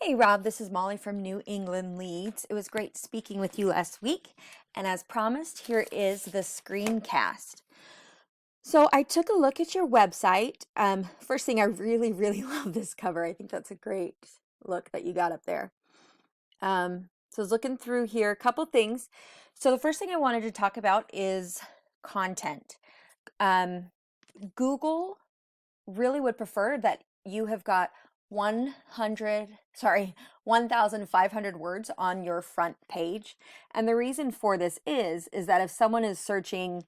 Hey Rob, this is Molly from New England Leads. It was great speaking with you last week, and as promised, here is the screencast. So I took a look at your website. First thing, I really love this cover. I think that's a great look that you got up there. So I was looking through here, a couple things. So the first thing I wanted to talk about is content. Google really would prefer that you have got 1,500 words on your front page. And the reason for this is that if someone is searching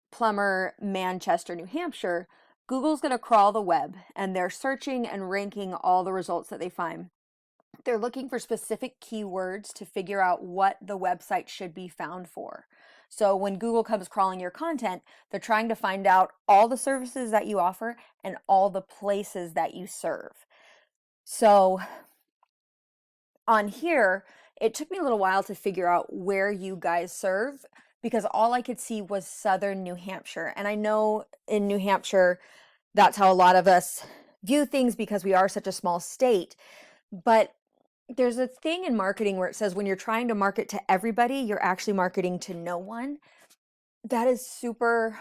plumber, Manchester, New Hampshire, Google's going to crawl the web and they're searching and ranking all the results that they find. They're looking for specific keywords to figure out what the website should be found for. So when Google comes crawling your content, they're trying to find out all the services that you offer and all the places that you serve. So on here, it took me a little while to figure out where you guys serve because all I could see was southern New Hampshire. And I know in New Hampshire, that's how a lot of us view things because we are such a small state. But there's a thing in marketing where it says when you're trying to market to everybody, you're actually marketing to no one. That is super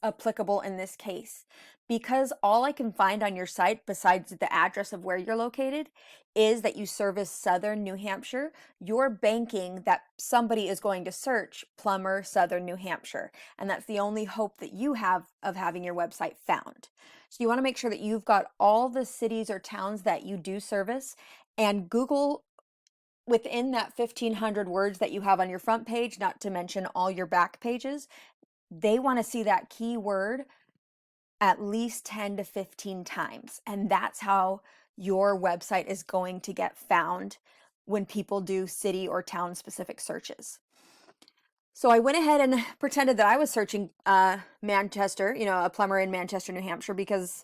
applicable in this case because all I can find on your site besides the address of where you're located is that you service southern New Hampshire. You're banking that somebody is going to search plumber southern New Hampshire, and that's the only hope that you have of having your website found. So you want to make sure that you've got all the cities or towns that you do service, and Google within that 1,500 words that you have on your front page, not to mention all your back pages, they want to see that keyword at least 10 to 15 times. And that's how your website is going to get found when people do city or town specific searches. So I went ahead and pretended that I was searching Manchester, a plumber in Manchester, New Hampshire, because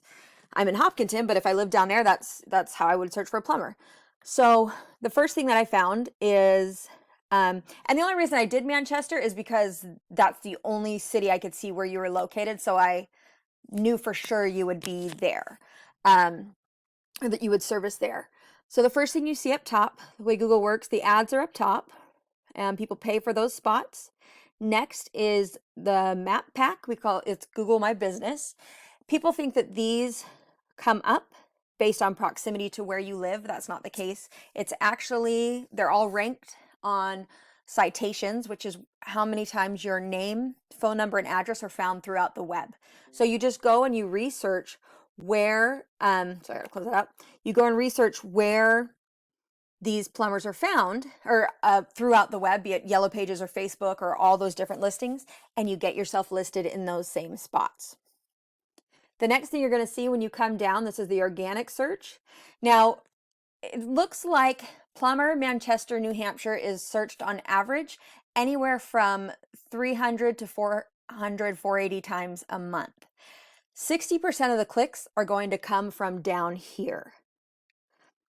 I'm in Hopkinton, but if I lived down there, that's how I would search for a plumber. So the first thing that I found is, and the only reason I did Manchester is because that's the only city I could see where you were located. So I knew for sure you would be there, or that you would service there. So the first thing you see up top, the way Google works, the ads are up top and people pay for those spots. Next is the map pack. We call it's Google My Business. People think that these come up based on proximity to where you live. That's not the case. It's actually, they're all ranked on citations, which is how many times your name, phone number, and address are found throughout the web. So you just go and you research where, sorry, I gotta close that up. You go and research where these plumbers are found or throughout the web, be it Yellow Pages or Facebook or all those different listings, and you get yourself listed in those same spots. The next thing you're going to see when you come down, this is the organic search. Now, it looks like plumber, Manchester, New Hampshire is searched on average anywhere from 300 to 400, 480 times a month. 60% of the clicks are going to come from down here.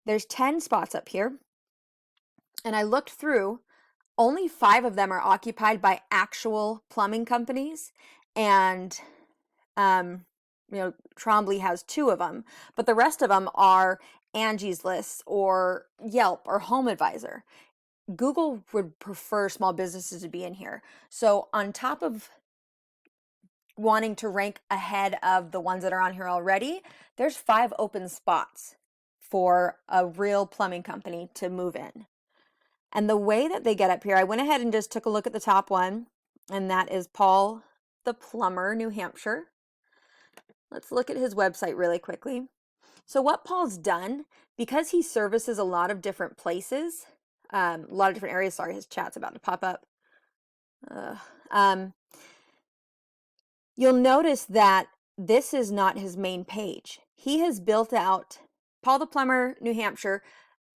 There's 10 spots up here, and I looked through, only 5 of them are occupied by actual plumbing companies, and Trombley has 2 of them, but the rest of them are Angie's List or Yelp or Home Advisor. Google would prefer small businesses to be in here. So on top of wanting to rank ahead of the ones that are on here already, there's 5 open spots for a real plumbing company to move in. And the way that they get up here, I went ahead and just took a look at the top one, and that is Paul the Plumber, New Hampshire. Let's look at his website really quickly. So what Paul's done, because he services a lot of different places, a lot of different areas, sorry, his chat's about to pop up. You'll notice that this is not his main page. He has built out Paul the Plumber, New Hampshire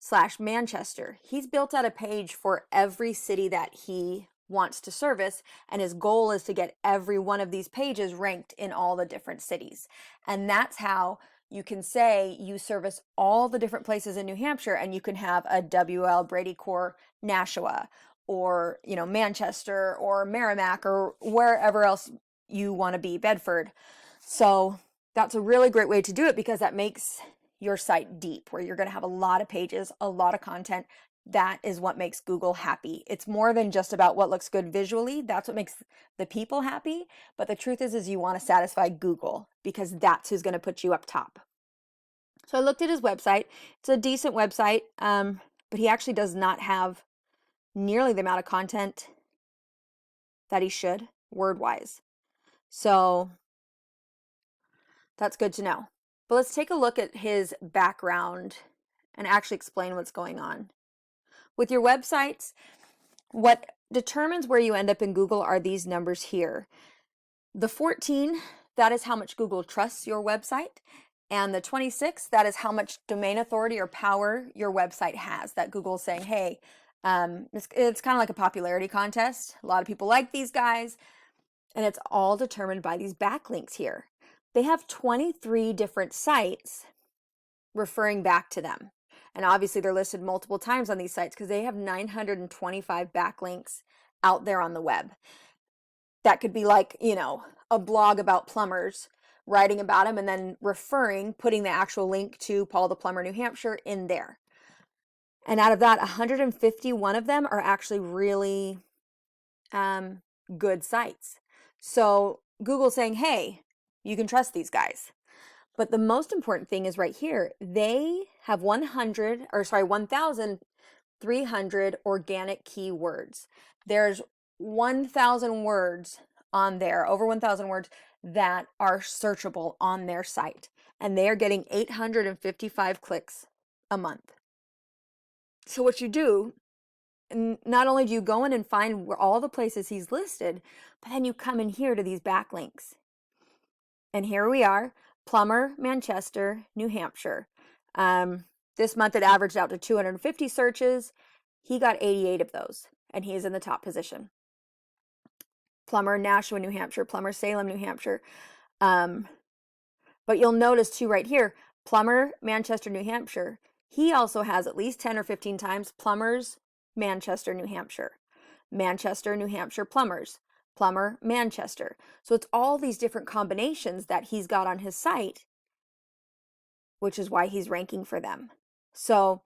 / Manchester. He's built out a page for every city that he wants to service, and his goal is to get every one of these pages ranked in all the different cities. And that's how you can say you service all the different places in New Hampshire, and you can have a W.L.Brady Corp Nashua, or Manchester or Merrimack or wherever else you want to be, Bedford. So that's a really great way to do it because that makes your site deep, where you're going to have a lot of pages, a lot of content. That is what makes Google happy. It's more than just about what looks good visually. That's what makes the people happy. But the truth is you want to satisfy Google, because that's who's going to put you up top. So I looked at his website. It's a decent website, but he actually does not have nearly the amount of content that he should, word-wise. So that's good to know. But let's take a look at his background and actually explain what's going on. With your websites, what determines where you end up in Google are these numbers here. The 14, that is how much Google trusts your website. And the 26, that is how much domain authority or power your website has, that Google's saying, hey, it's kind of like a popularity contest. A lot of people like these guys, and it's all determined by these backlinks here. They have 23 different sites referring back to them. And obviously they're listed multiple times on these sites because they have 925 backlinks out there on the web. That could be like, a blog about plumbers, writing about them and then putting the actual link to Paul the Plumber, New Hampshire in there. And out of that, 151 of them are actually really good sites. So Google's saying, hey, you can trust these guys. But the most important thing is right here. They have 1,300 organic keywords. There's 1,000 words on there, over 1,000 words that are searchable on their site. And they are getting 855 clicks a month. So what you do, not only do you go in and find where all the places he's listed, but then you come in here to these backlinks. And here we are, Plumber, Manchester, New Hampshire. This month it averaged out to 250 searches. He got 88 of those, and he is in the top position. Plumber, Nashua, New Hampshire, Plumber, Salem, New Hampshire. But you'll notice too right here, Plumber, Manchester, New Hampshire. He also has at least 10 or 15 times Plumbers, Manchester, New Hampshire. Manchester, New Hampshire, Plumbers. Plumber, Manchester. So it's all these different combinations that he's got on his site, which is why he's ranking for them. So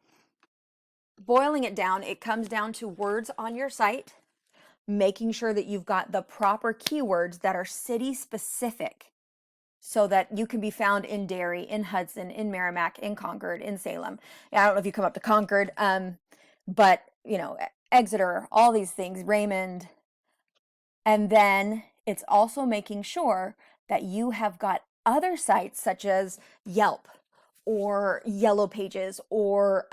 boiling it down, it comes down to words on your site, making sure that you've got the proper keywords that are city specific so that you can be found in Derry, in Hudson, in Merrimack, in Concord, in Salem. I don't know if you come up to Concord, but Exeter, all these things, Raymond. And then it's also making sure that you have got other sites such as Yelp or Yellow Pages or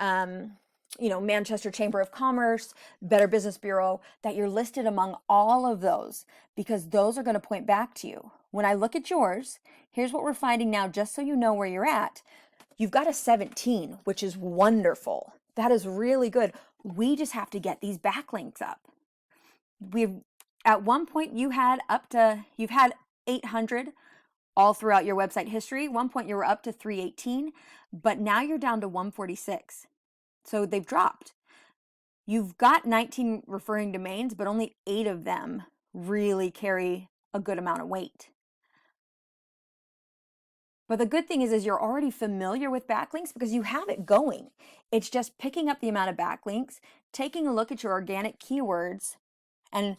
Manchester Chamber of Commerce, Better Business Bureau, that you're listed among all of those, because those are going to point back to you. When I look at yours, here's what we're finding now, just so you know where you're at. You've got a 17, which is wonderful. That is really good. We just have to get these backlinks up. At one point you've had 800 all throughout your website history. One point you were up to 318, but now you're down to 146. So they've dropped. You've got 19 referring domains, but only 8 of them really carry a good amount of weight. But the good thing is you're already familiar with backlinks because you have it going. It's just picking up the amount of backlinks, taking a look at your organic keywords, and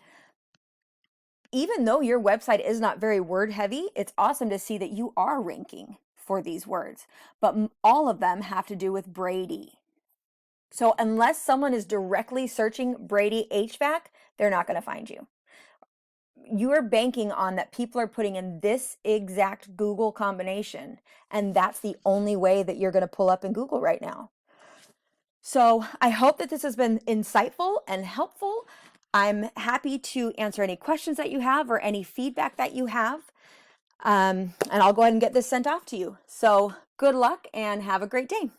even though your website is not very word heavy, it's awesome to see that you are ranking for these words. But all of them have to do with Brady. So unless someone is directly searching Brady HVAC, they're not going to find you. You are banking on that people are putting in this exact Google combination, and that's the only way that you're going to pull up in Google right now. So I hope that this has been insightful and helpful. I'm happy to answer any questions that you have or any feedback that you have. And I'll go ahead and get this sent off to you. So good luck and have a great day.